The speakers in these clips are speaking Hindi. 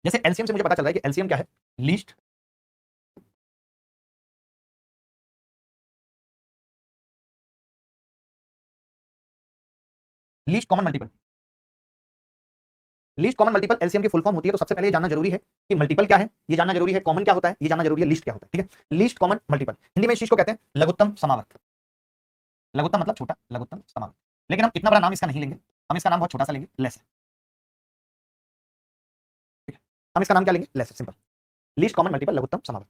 जैसे एलसीएम से मुझे पता चल रहा है कि एलसीएम क्या है, least least common multiple. Least common multiple LCM की फुल फॉर्म होती है। तो सबसे पहले ये जानना जरूरी है कि मल्टीपल क्या है, ये जानना जरूरी है कॉमन क्या होता है, ये जानना जरूरी है लीस्ट क्या होता है। ठीक है, लीस्ट कॉमन मल्टीपल, हिंदी में इस चीज को कहते हैं लघुत्तम समावर्त। लघुत्तम मतलब छोटा, लघुत्तम समावर्त। लेकिन हम इतना बड़ा नाम इसका नहीं लेंगे, हम इसका नाम बहुत छोटा सा लेंगे, लेस। ठीक है, हम इसका नाम क्या लेंगे, less, simple. Least common multiple लघुत्तम समावर्त।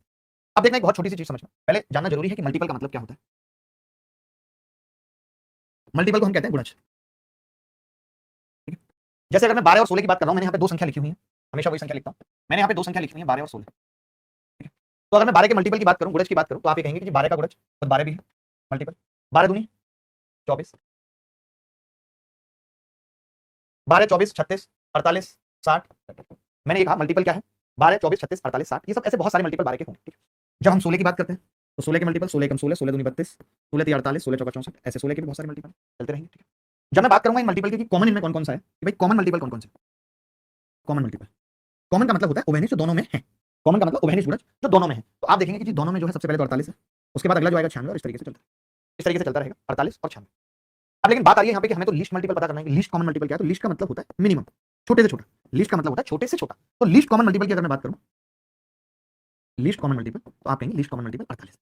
अब देखना एक बहुत छोटी सी चीज समझना, पहले जानना जरूरी है कि मल्टीपल का मतलब क्या होता है। मल्टीपल को हम कहते हैं गुणज। ठीक है, जैसे अगर मैं 12 और 16 की बात कर रहा हूं, मैंने यहाँ पे दो संख्या लिखी हुई है, हमेशा वही संख्या लिखता हूं। मैंने यहाँ पे दो संख्या लिखी हुई है 12 और 16। ठीक है, तो अगर मैं 12 के मल्टीपल की बात करूं, गुणज की बात करूं, तो आप ये कहेंगे कि 12 का गुणज खुद 12 भी है मल्टीपल। 12 दूनी 24, 12 24 36 48 60। मैंने ये कहा मल्टीपल क्या है, 12 24 36 48 60। ये सब ऐसे बहुत सारे मल्टीपल 12 के होंगे। ठीक है, जब हम 16 की बात करते हैं तो 16 के मल्टीपल 16 कम 16, 16 दूनी 32, 16 तीन 48, 16 चौका 64, ऐसे 16 के भी बहुत सारे मल्टीपल चलते रहेंगे। ठीक है, जब मैं बात करूंगा इन मल्टीपल की कि कॉमन इनमें कौन कौन सा है, कि भाई कॉमन मल्टीपल कौन कौन से। कॉमन मल्टीपल, कॉमन का मतलब होता है उभयनिष्ठ जो दोनों में है। कॉमन का मतलब उभयनिष्ठ गुणज जो दोनों में है। तो आप देखेंगे कि जी दोनों में जो है सबसे पहले तो 48 है, उसके बाद अगला जो आएगा 96, और इस तरीके से चलता है, इस तरीके से चलता रहेगा 48 और 96। अब लेकिन बात आ रही है यहाँ पे कि हमें तो लीस्ट मल्टीपल पता करना है कि लीस्ट कॉमन मल्टीपल क्या है। तो लीस्ट का मतलब होता है मिनिमम, छोटे से छोटा। लीस्ट का मतलब होता है छोटे से छोटा। तो लीस्ट कॉमन मल्टीपल की अगर मैं बात करूं, लीस्ट कॉमन मल्टीपल, तो आप कहेंगे लीस्ट कॉमन मल्टीपल 48।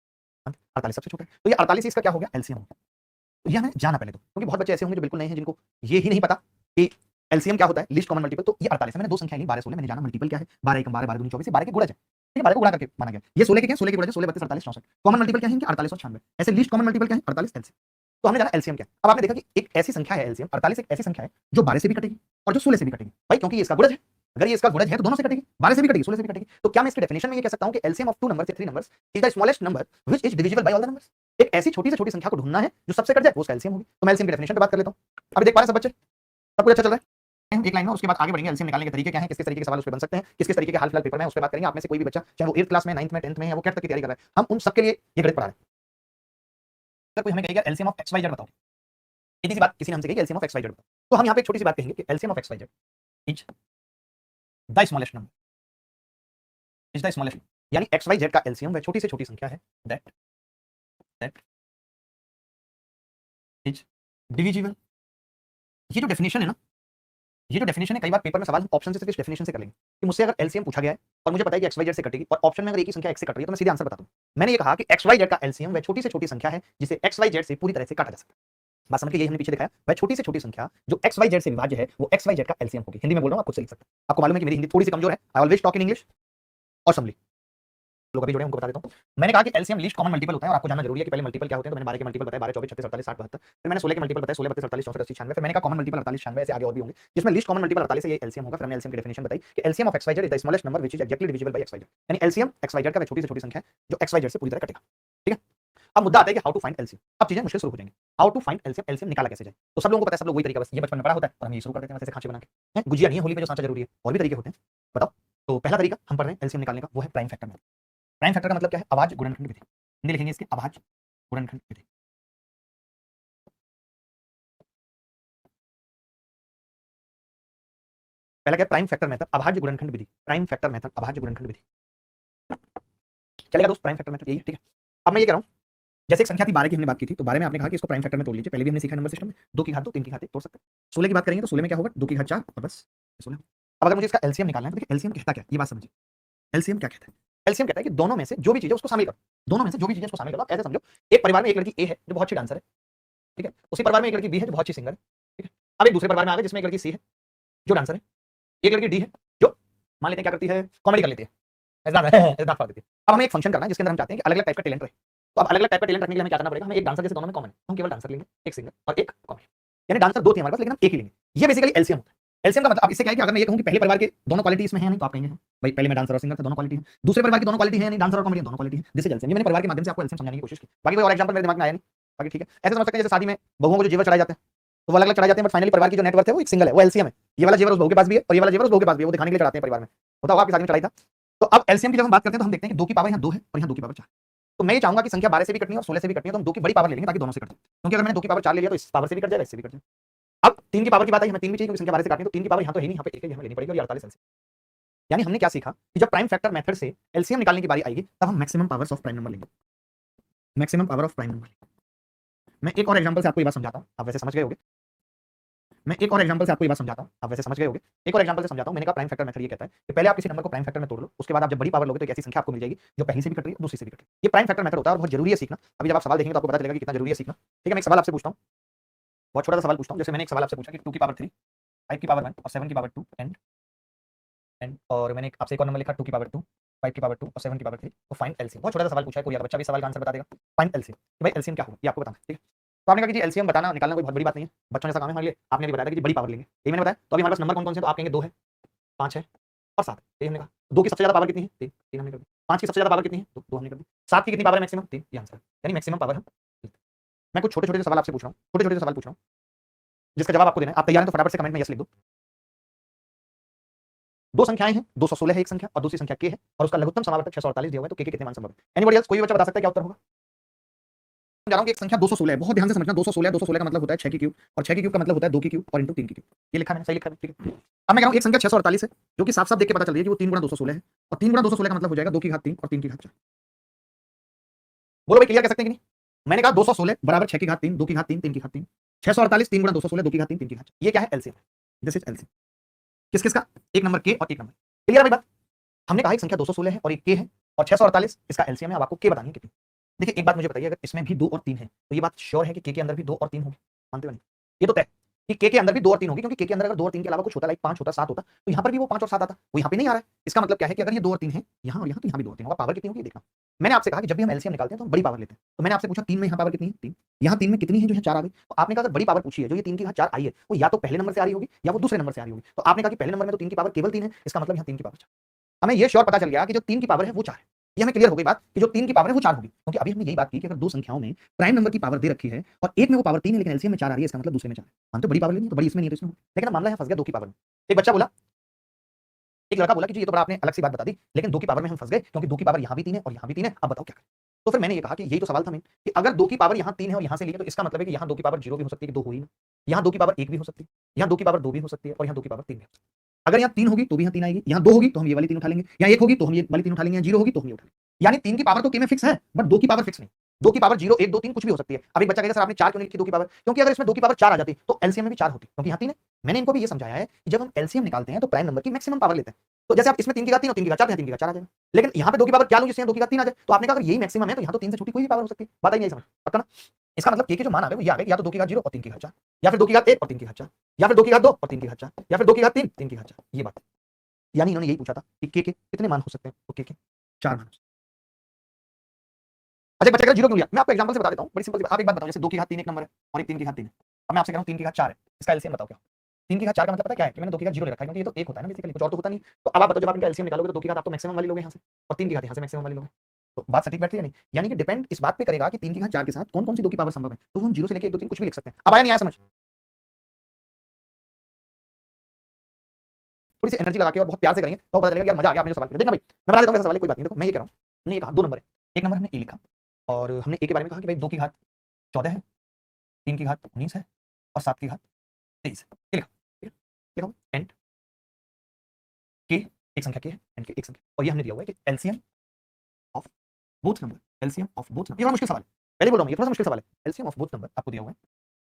48 सबसे छोटा है, तो ये 48 इसका क्या हो गया, एलसीएम हो गया। तो ये हमें जाना पहले तो, क्योंकि बहुत बच्चे ऐसे होंगे जो बिल्कुल नए हैं, जिनको ये ही नहीं पता कि एलसीएम क्या होता है, लीस्ट कॉमन मल्टीपल। तो ये 48 है, मैंने दो संख्या ली 12 16, मैंने जाना मल्टीपल क्या है, 12 1 12, 12 दूनी 24, 12 के गुणज है। ठीक है, 12 को गुणा करके माना गया। ये 16 के क्या, 16 के गुणज 16 32 48 64। कॉमन मल्टीपल क्या है इनके, 48 और 96। ऐसे लीस्ट कॉमन मल्टीपल क्या है, 48 एलसीएम। तो हमने जाना एलसीएम क्या है। अब आपने देखा कि एक ऐसी संख्या है एलसीएम 48, एक ऐसी संख्या है जो 12 से भी कटेगी और जो 16 से भी कटेगी। भाई क्योंकि ये इसका गुणज है, अगर ये इसका गुणज है तो दोनों से कटेगी, 12 से भी कटेगी 16 से भी कटेगी। तो क्या मैं इसके डेफिनेशन में ये कह सकता हूं कि एलसीएम ऑफ टू नंबर्स या three numbers is the smallest number which is divisible by all the numbers. एक ऐसी छोटी से छोटी संख्या को ढूंढना है जो सबसे कट जाए, वो उसका एलसीएम होगी। तो मैं एलसीएम की डेफिनेशन पे बात कर लेता हूं। अभी देख पा रहे हैं सब बच्चे, सब कुछ अच्छा चल रहा है एक लाइन में। उसके बाद आगे बढ़ेंगे, एलसीएम निकालने के तरीके क्या हैं, किस किस तरीके के सवाल उस पे बन सकते हैं, किस किस तरीके के हाल फिलहाल पेपर में उस पे बात करेंगे। आप में से कोई भी बच्चा चाहे वो 8th क्लास में 9th में 10th में है, वो कैट तक की तैयारी कर रहा है, हम उन सबके लिए ये गणित पढ़ा रहे हैं। अगर कोई हमें कहेगा LCM of x y z बताओ, इतनी सी बात किसी ने हमसे कही LCM of x y z बताओ, तो हम यहाँ पे एक छोटी सी बात कहेंगे कि LCM of x y z is the smallest number, is the smallest, यानी एक्स वाई जेड का एलसीएम वह छोटी से छोटी संख्या है दैट इज डिविजिबल। ये जो डेफिनेशन है ना, ये जो डेफिनेशन है, कई बार पेपर में सवाल ऑप्शन से सिर्फ इस डेफिनेशन से कर लेंगे कि मुझसे अगर एलसीएम पूछा गया है और मुझे पता है कि एक्स वाई जेड से कटेगी और ऑप्शन में अगर एक ही संख्या एक्स से कट रही है, तो मैं सीधे आंसर बता दूं। मैंने ये कहा कि एक्स वाई जेड का एलसीएम वह छोटी से छोटी संख्या है जिसे एक्स वाई जेड से पूरी तरह से काटा जा सकता है। बात समझ के, यही हमने पीछे दिखाया, वह छोटी से छोटी संख्या जो एक्स वाई जेड से विभाज्य है वो एक्स वाई जेड का एलसीएम होगी। हिंदी में बोल रहा हूं, आप खुद से लिख सकते हैं। आपको मालूम है कि मेरी हिंदी थोड़ी सी कमजोर है, I always talk in English और समली लोग अभी जुड़े उनको बता देता हूं। मैंने कहा कि एलसीएम लीस्ट कॉमन मल्टीपल होता है और आपको जानना जरूरी है कि पहले मल्टीपल क्या होते हैं। तो मैंने 12 के मल्टीपल बताए, 12 24 36 48 60 72। फिर मैंने 16 के मल्टीपल बताए, 16 32 48 64 80 96। फिर मैंने कहा कॉमन मल्टीपल 48 96, ऐसे आगे और भी होंगे, जिसमें लीस्ट कॉमन मल्टीपल 48 है, ये एलसीएम होगा। फिर हमने एलसीएम की डेफिनेशन बताई कि LCM of x y z is the smallest number which is exactly divisible by x y z, यानी एलसीएम एक्स वाई जेड का वह छोटी से छोटी संख्या है जो एक्स वाई जेड से पूरी तरह कटेगा। ठीक है, अब मुद्दा आता है कि हाउ टू फाइंड एलसीएम। अब चीजें मुश्किल शुरू हो जाएंगी, how to find LCM, LCM निकाला कैसे जाए। तो सब लोगों को पता है, सब लोग वही तरीका बस ये बचपन में पढ़ा होता है और हम ये शुरू कर देते हैं वैसे खांचे बना के। गुजिया नहीं है होली में जो सांचा जरूरी है, और भी तरीके होते हैं, बताओ। तो पहला तरीका हम पढ़ रहे हैं एलसीएम निकालने का, वो है prime factor method. Prime factor का मतलब क्या है, अभाज्य गुणनखंड विधि। हिंदी लिखेंगे इसके अभाज्य गुणनखंड विधि। पहला क्या, प्राइम फैक्टर मेथड अभाज्य गुणनखंड विधि। प्राइम फैक्टर मेथड अभाज्य गुणनखंड विधि चलेगा दोस्त, प्राइम फैक्टर मेथड यही है। ठीक है, अब मैं ये कह रहा हूं, जैसे एक संख्या थी 12 की, हमने बात की थी, तो 12 में आपने कहा कि इसको प्राइम फैक्टर में तोड़ लीजिए। पहले भी हमने सीखा नंबर सिस्टम में, 2 की घात 2 3 की घात 1 तोड़ सकते हैं। 16 की बात करेंगे तो 16 में क्या होगा, 2 की घात 4 और बस 16। अब अगर मुझे इसका एलसीएम निकालना है तो देखिए एलसीएम कहता क्या है, ये बात समझिए। एलसीएम क्या कहता है, एलसीएम कहता है कि दोनों में से जो भी चीज है उसको शामिल करो, दोनों में से जो भी चीज है उसको शामिल करो। आप ऐसे समझो, एक परिवार में एक लड़की ए है जो बहुत अच्छी डांसर है, ठीक है, उसी परिवार में एक लड़की बी है जो बहुत अच्छी सिंगर है, ठीक है। अब एक दूसरे परिवार में आ गए जिसमें एक लड़की सी है जो डांसर है, एक लड़की डी है जो मान लेते हैं क्या करती है, कॉमेडी कर लेती है, ऐसा फाड़ देती है। अब हमें एक फंक्शन करना है जिसके अंदर हम चाहते हैं कि अलग अलग टाइप का टैलेंट रहे। तो अब अलग अलग टाइप का टैलेंट रखने के लिए हमें क्या करना पड़ेगा, हमें एक डांसर जैसे दोनों में कॉमन है, हम केवल डांसर लेंगे, एक सिंगर और एक कॉमेडी, यानी डांसर दो थे हमारे पास लेकिन हम एक ही लेंगे। ये बेसिकली एलसीएम होता है। एलसीएम का मतलब, अब इससे क्या है कि अगर मैं ये कहूं कि पहले परिवार के दोनों क्वालिटी इसमें है नहीं, तो आप कहेंगे भाई पहले में डांसर और सिंगर थे, दोनों क्वालिटी है। दूसरे परिवार की दोनों क्वालिटी है नहीं, डांसर और कॉमेडी दोनों क्वालिटी है, दिस इज एलसीएम। ये मैंने परिवार के माध्यम से आपको एलसीएम समझाने की कोशिश की, बाकी कोई और एग्जांपल मेरे दिमाग में आया नहीं, बाकी ठीक है। ऐसे समझ सकते हैं जैसे शादी में बहुओं को जो जेवर चढ़ाए जाते हैं, तो वो अलग अलग चढ़ाए जाते हैं, बट फाइनली परिवार की जो नेटवर्क है वो एक सिंगल है, वो एलसीएम है। ये वाला जेवर उस बहू के पास भी है और ये वाला जेवर उस बहू के पास भी है, वो दिखाने के लिए चढ़ाते हैं परिवार में। होता होगा आपकी शादी में चढ़ाई था। तो अब एलसीएम की जब हम बात करते हैं तो हम देखते हैं कि 2 की पावर यहाँ 2 है और यहाँ 2 की पावर 4। तो मैं ये चाहूंगा कि संख्या 12 से भी कटनी है और 16 से भी कटनी है, तो हम 2 की बड़ी पावर ले लेंगे ताकि दोनों से कट जाए। क्योंकि अगर मैंने 2 की पावर 4 ले लिया तो इस पावर से भी कट जाएगा, इससे भी कट जाएगा। अब 3 की पावर की बात आई, हमें 3 भी चाहिए क्योंकि संख्या 12 से काटनी है, तो 3 की पावर यहाँ तो है ही नहीं, यहाँ पे एक है, हमें लेनी पड़ेगी और 48 एलसीएम। यानी हमने क्या सीखा कि जब प्राइम फैक्टर मेथड से एलसीएम निकालने की बारी आएगी तब हम maximum powers of prime number लेंगे, maximum power of prime number. मैं एक और एग्जांपल से आपको ये बात समझाता हूं, आप वैसे समझ गए होंगे। मैं एक और एग्जांपल से आपको ये बात समझाता हूं, आप वैसे समझ गए होंगे। एक और एग्जांपल से समझाता हूं। मैंने कहा प्राइम फैक्टर मेथड ये कहता है कि पहले आप किसी नंबर को प्राइम फैक्टर में तोड़ लो, उसके बाद आप जब बड़ी पावर लोगे तो एक ऐसी संख्या आपको मिल जाएगी जो पहली से भी कट रही है, दूसरी से भी कट रही है। ये प्राइम फैक्टर मेथड होता है और बहुत जरूरी है सीखना। अभी जब आप सवाल देखेंगे तो आपको पता चलेगा कि कितना जरूरी है सीखना। ठीक है, मैं एक सवाल आपसे पूछता हूं, बहुत छोटा सा सवाल पूछता हूं। जैसे मैंने एक सवाल आपसे पूछा कि 2 की पावर 3, 5 की पावर 1 और 7 की पावर 2 एंड और मैंने आपसे एक और नंबर लिखा 2 की पावर 2, 5 की पावर 2 और 7 की पावर 3, तो फाइंड एलसीएम। बहुत छोटा सा सवाल पूछा है, कोई बच्चा भी सवाल का आंसर बता देगा। फाइंड एलसीएम, कि भाई एलसीएम क्या होगा ये आपको बताना है। ठीक है, तो आपने कहा कि जी एलसीएम बताना निकालना कोई बहुत बड़ी बात नहीं है, बच्चों जैसा काम है हमारे लिए। आपने भी बताया था कि जी बड़ी पावर लेंगे, यही मैंने बताया। तो अभी हमारे पास नंबर कौन कौन से, तो आप कहेंगे 2 है, 5 है और 7, यही हमने कहा। 2 की सबसे ज्यादा पावर कितनी है, 3, 3 हमने कर दी। 5 की सबसे ज्यादा पावर कितनी है, 2, 2 हमने कर दी। 7 की कितनी पावर है मैक्सिमम, 3, ये आंसर है। यानी मैक्सिमम पावर हम। मैं कुछ छोटे छोटे सवाल आपसे पूछ रहा हूँ, छोटे छोटे सवाल पूछ रहा हूँ जिसका जवाब आपको देना है। आप तैयार हैं तो फटाफट से कमेंट में यस लिख दो। दो संख्याएं हैं, 216 है एक संख्या और दूसरी संख्या के है और उसका लघुत्तम समावर्तक 648 दिया हुआ है, तो के कितने मान संभव है। एनीबॉडी एल्स, कोई भी बच्चा बता सकता है क्या उत्तर होगा। जा रहा हूं कि एक संख्या 216 है, बहुत ध्यान से समझना। 216, 216 का मतलब होता है 6 की क्यूब और 6 की क्यूब का मतलब होता है 2 की क्यूब और इंटू 3 की क्यूब। ये लिखा मैंने, सही लिखा है, ठीक है। अब मैं कह रहा हूं एक संख्या 648 है जो कि साफ साफ देख के पता चल रही है कि वो 3 गुणा 216 है और 3 गुणा 216 का मतलब हो जाएगा 2 की घात 3 और 3 की घात 4। बोलो भाई क्लियर कह सकते हैं कि नहीं। मैंने कहा 216 बराबर 6 की घात 3, 2 की घात 3, 3 की घात 3, 648 3 गुणा 216, 2 की घात 3, 3 की घात 4। ये क्या है, एलसीएम। This is LCM. किस किसका, एक नंबर के और एक नंबर। क्लियर है भाई बात। हमने कहा एक संख्या 216 है और एक के है और 648 इसका एलसीएम है। अब आपको के बतानी है कितनी। देखिए एक बात मुझे बताइए, अगर इसमें भी 2 और 3 है तो ये बात श्योर है कि के अंदर भी 2 और 3 होगी, मानते हो नहीं। ये तो तय कि के अंदर भी 2 और 3 होगी, क्योंकि के अंदर अगर 2 और 3 के अलावा कुछ होता, लाइक 5 होता, 7 होता, तो यहाँ पर भी वो 5 और 7 आता, वो यहाँ पे नहीं आ रहा है। इसका मतलब क्या है कि अगर ये 2 और 3 है यहाँ और यहाँ, तो यहाँ भी 2 और 3 होगा। पावर कितनी होगी देखना। मैंने आपसे कहा कि जब भी हम एलसीएम निकालते हैं तो हम बड़ी पावर लेते हैं। तो मैंने आपसे पूछा 3 में यहाँ पावर कितनी है, 3, यहाँ 3 में कितनी है, जो है 4 आ गई। तो आपने कहा अगर बड़ी पावर पूछी है जो ये 3 की घात 4 आई है, वो या तो पहले नंबर से आ रही होगी या वो दूसरे नंबर से आ रही होगी। तो आपने कहा कि पहले नंबर में तो 3 की पावर केवल 3 है, इसका मतलब यहाँ 3 की पावर 4। हमें ये श्योर पता चल गया कि जो 3 की पावर है वो 4 है। ये हमें क्लियर हो गई बात कि जो 3 की पावर है वो 4 होगी, क्योंकि अभी हमने यही बात की कि अगर दो संख्याओं में प्राइम नंबर की पावर दे रखी है और एक में वो पावर 3 है लेकिन एलसीएम में 4 आ रही है, इसका मतलब दूसरे में 4 है। हम तो बड़ी पावर लेनी है, तो बड़ी इसमें नहीं है तो इसमें हो। लेकिन अब मामला है फंस गया 2 की पावर में। एक बच्चा बोला, एक लड़का बोला कि जी ये तो बड़ा आपने अलग सी बात बता दी, लेकिन 2 की पावर में हम फंस गए क्योंकि 2 की पावर यहाँ भी 3 है और यहाँ भी 3 है, अब बताओ क्या करें। तो फिर मैंने ये कहा कि यही तो सवाल था मेन, कि अगर 2 की पावर यहाँ 3 है और यहाँ से ली है तो इसका मतलब है कि यहाँ 2 की पावर 0 भी हो सकती है कि 2 हो ही ना। यहाँ 2 की पावर 1 भी हो सकती है, यहाँ 2 की पावर 2 भी हो सकती है और यहाँ 2 की पावर 3 भी हो सकती है। अगर यहाँ 3 होगी तो भी यहाँ 3 आएगी, यहाँ 2 होगी तो हम ये वाली 3 उठा लेंगे, यहाँ 1 होगी तो हम ये वाली 3 उठा लेंगे, यहाँ 0 होगी तो हम ये उठा लेंगे। यानी 3 की पावर तो के में फिक्स है, बट 2 की पावर फिक्स नहीं। 2 की पावर 0, 1, 2, 3 कुछ भी हो सकती है। अब एक बच्चा कहेगा सर आपने 4 क्यों नहीं लिखी 2 की पावर, क्योंकि अगर इसमें 2 की पावर 4 आ जाती तो एलसीएम में भी 4 होती, क्योंकि यहाँ 3 है। मैंने इनको भी ये समझाया है कि जब हम एलसीएम निकालते हैं तो प्राइम नंबर की मैक्सिमम पावर लेते हैं। तो जैसे आप इसमें 3 की घात 3 और 3 की घात 4, यहाँ 3 की घात 4 आ जाएगा। लेकिन यहाँ पे 2 की पावर क्या लूं जिससे 2 की घात 3 आ जाए। तो आपने कहा अगर यही मैक्सिमम है तो यहाँ तो 3 से छोटी कोई भी पावर हो सकती है। बात आई नहीं समझ, पक्का ना। इसका मतलब के जो मान आ गए वो ये आ गए, या तो 2 की घात 0 और 3 की घात 4, या फिर 2 की घात 1 और 3 की घात 4, या फिर 2 की घात 2 और 3 की घात 4, या फिर 2 की घात 3, 3 की घात 4। ये बात, यानी इन्होंने यही पूछा था कि के कितने मान हो सकते हैं, तो के 4 मान। अच्छा बच्चा 0 क्यों लिया, मैं आपको एग्जांपल से बता देता हूं, बड़ी सिंपल सी बात। आप एक बात बताओ, जैसे 2 की घात 3 एक नंबर है और एक 3 की घात 3 है। अब मैं आपसे कह रहा हूं 3 की घात 4 है, इसका एलसीएम बताओ क्या। 3 की घात 4 का मतलब पता क्या है कि मैंने 2 की घात 0 ले रखा है, क्योंकि ये तो 1 होता है ना बेसिकली, कुछ और तो होता नहीं। तो अब आप बताओ जब आप इनका एलसीएम निकालोगे तो 2 की घात आप तो मैक्सिमम वाली लोगे यहाँ से, और 3 की घात यहाँ से मैक्सिमम वाली लोगे। तो बात सटीक बैठती है नहीं। यानी कि डिपेंड इस बात पे करेगा कि 3 की घात 4 के साथ कौन कौन सी 2 की पावर संभव है। तो हम 0 से लेके 1 2 3 कुछ भी लिख सकते हैं। अब आया नहीं आया समझ, थोड़ी सी एनर्जी लगा के और बहुत प्यार से करेंगे तो पता चलेगा यार मजा आ गया आपने जो सवाल किया। देखना भाई मैं बता देता हूँ कैसा सवाल है, कोई बात नहीं। देखो मैं ये कह रहा हूँ, हमने ये कहा 2 नंबर है, एक नंबर हमने ए लिखा और हमने ए के बारे में कहा कि भाई 2 की घात 14 है, 3 की घात 19 है और 7 की घात 23 है। ये लिखा, ठीक है। लिखा एंड के एक संख्या के है, एंड के एक संख्या, और ये हमने दिया हुआ है कि LCM of both number, LCM of both number. ये बड़ा मुश्किल सवाल है, पहले बोल रहा हूँ ये थोड़ा सा मुश्किल सवाल है। एलसीएम ऑफ बोथ नंबर आपको दिया हुआ है,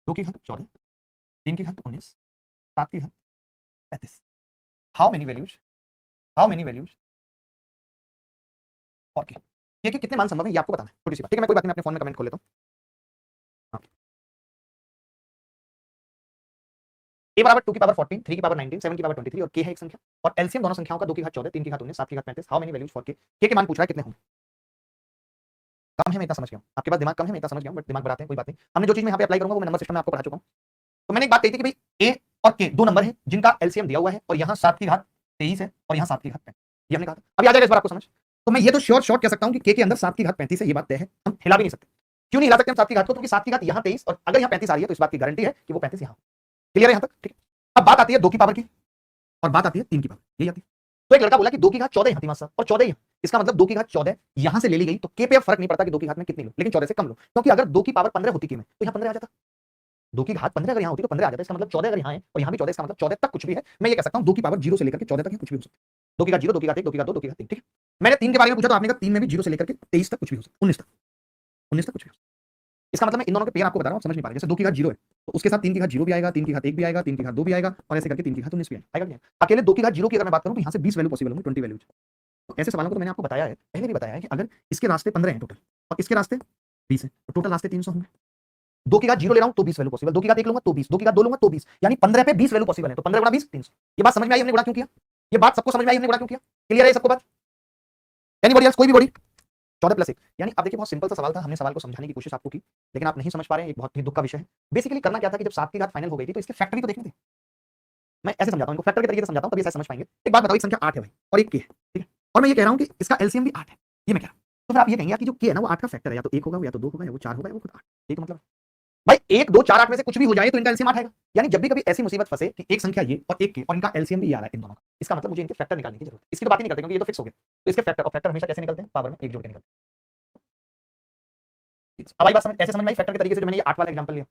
2 की घात 14, 3 की घात 19, 7 की घात 35। हाउ मेनी वैल्यूज और के कितने मान संभव है ये आपको बताना है, छोटी सी बात। ठीक है, मैं कोई बात नहीं, मैं अपने फोन में कमेंट खोल लेता हूँ। हाँ। ए बराबर 2 की पावर 14, 3 की पावर 19, 7 की पावर 23 और के है एक संख्या, और एलसीएम दोनों संख्याओं का 2 की घात 14, 3 की घात 19, 7 की घात 35। हाउ मेनी वैल्यूज फॉर के मान पूछ रहा है कितने होंगे। कम है मैं इतना समझ गया हूं, आपके पास दिमाग कम है मैं इतना समझ गया हूं, बट दिमाग बढ़ाते हैं, कोई बात नहीं। हमने जो चीज मैं यहाँ पे अप्लाई करूंगा वो मैं नंबर सिस्टम में आपको पढ़ा चुका हूं। तो मैंने एक बात कही थी कि भाई ए और के दो नंबर है जिनका एलसीएम दिया हुआ है, और यहाँ 7 की घात 23 है और यहाँ 7 की घात 35, ये हमने कहा था। अभी आ जाएगा इस बार आपको समझ। तो मैं ये तो श्योर शॉर्ट कह सकता हूँ कि के अंदर 7 की घात 35 है, ये बात तय है, हम हिला भी नहीं सकते। क्यों नहीं हिला सकते हम 7 की घात को, क्योंकि 7 की घात यहाँ 23 और अगर यहाँ 35 आ रही है तो इस बात की गारंटी है कि वो 35 यहाँ। क्लियर है यहाँ तक, ठीक है। अब बात आती है 2 की पावर की और बात आती है 3 की पावर, यही आती है। तो एक लड़का बोला कि 2 की घात 14 यहाँ थी मास्टर और 14 यहाँ, इसका मतलब 2 की घात 14 यहाँ से ले ली गई, तो के पे अब फर्क नहीं पड़ता कि 2 की घात में कितनी लो, लेकिन 14 से कम लो, क्योंकि अगर 2 की पावर 15 होती के में तो यहाँ 15 आ जाता। 2 की घात 15 अगर यहाँ होती तो 15 आ जाता, इसका मतलब 14 अगर यहाँ है और यहाँ भी 14, इसका मतलब 14 तक कुछ भी है। मैं ये कह सकता हूँ 2 की पावर 0 से लेकर के 14 तक कुछ भी हो सकता है। 2 की घात 0, 2 की घात 1, 2 की घात 2, 2 की घात 3, ठीक है। मैंने 3 के बारे में पूछा तो आपने कहा 3 में भी 0 से लेकर के 23 तक कुछ भी हो सकता है, 19 तक, 19 तक कुछ भी हो सकता है। इसका मतलब मैं इन दोनों के पेयर आपको बता रहा हूँ, समझ नहीं पा रहे। जैसे 2 की घात 0 है तो उसके साथ 3 की घात 0 भी आएगा, 3 की घात 1 भी आएगा, 3 की घात 2 भी आएगा और ऐसे करके 3 की घात 19 भी आएगा कि नहीं? अकेले 2 की घात 0 की अगर मैं बात करूं तो यहां से 20 वैल्यू पॉसिबल होंगे, 20 वैल्यूज। तो ऐसे सवालों को तो मैंने आपको बताया है, पहले भी बताया है कि अगर इसके रास्ते 15 हैं टोटल और इसके रास्ते 20 हैं तो टोटल रास्ते 300 होंगे। 2 की घात 0 ले रहा हूं तो 20 वैल्यू पॉसिबल, 2 की घात 1 लूंगा तो 20, 2 की घात 2 लूंगा तो 20, यानी 15 पे 20 वैल्यू पॉसिबल है। तो 15 गुणा 20 300। ये बात समझ में आई हमने गुणा क्यों किया? ये बात सबको समझ में आई हमने गुणा क्यों किया? क्लियर है सबको बात? एनीबॉडी एल्स, कोई भी बॉडी? 14 प्लस 1 यानी आप देखिए बहुत सिंपल सा सवाल था, हमने सवाल को समझाने की कोशिश आपको की लेकिन आप नहीं समझ पा रहे हैं, एक बहुत ही दुख का विषय है। बेसिकली करना क्या था कि जब 7 की घात फाइनल हो गई थी तो इसके फैक्टर भी तो देखने थे। मैं ऐसे समझाता हूं इनको, फैक्टर के तरीके से समझाता हूं तभी ऐसे समझ पाएंगे। एक बात बताओ, एक संख्या 8 है भाई और एक के है, ठीक है, और मैं ये कह रहा हूं कि इसका एलसीएम भी 8 है, ये मैं कह रहा हूं। तो फिर आप ये कहेंगे कि जो के है ना वो 8 का फैक्टर है, या तो 1 होगा या तो 2 होगा या वो 4 होगा या वो खुद 8। ठीक है, मतलब भाई 1 2 4 8 में से कुछ भी हो जाए तो इनका एलसीएम 8 आएगा। यानी जब भी कभी ऐसी मुसीबत फंसे कि एक संख्या ये और एक के और इनका एलसीएम भी ये आ रहा है इन दोनों का, इसका मतलब मुझे इनके फैक्टर निकालने की जरूरत है। इसकी तो बात ही नहीं करते क्योंकि ये तो फिक्स हो गया। तो इसके फैक्टर, और फैक्टर हमेशा कैसे निकलते हैं? पावर में 1 जोड़ के निकलते हैं। अब आई बात समझ, ऐसे समझ में आई फैक्टर के तरीके से जो मैंने ये 8 वाला एग्जांपल लिया,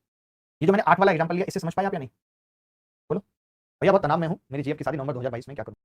ये जो मैंने 8 वाला एग्जांपल लिया, इससे समझ पाए आप या नहीं? बोलो भैया बहुत तनाव में हूं, मेरी जीएफ की शादी नवंबर 2022 में, क्या करूं?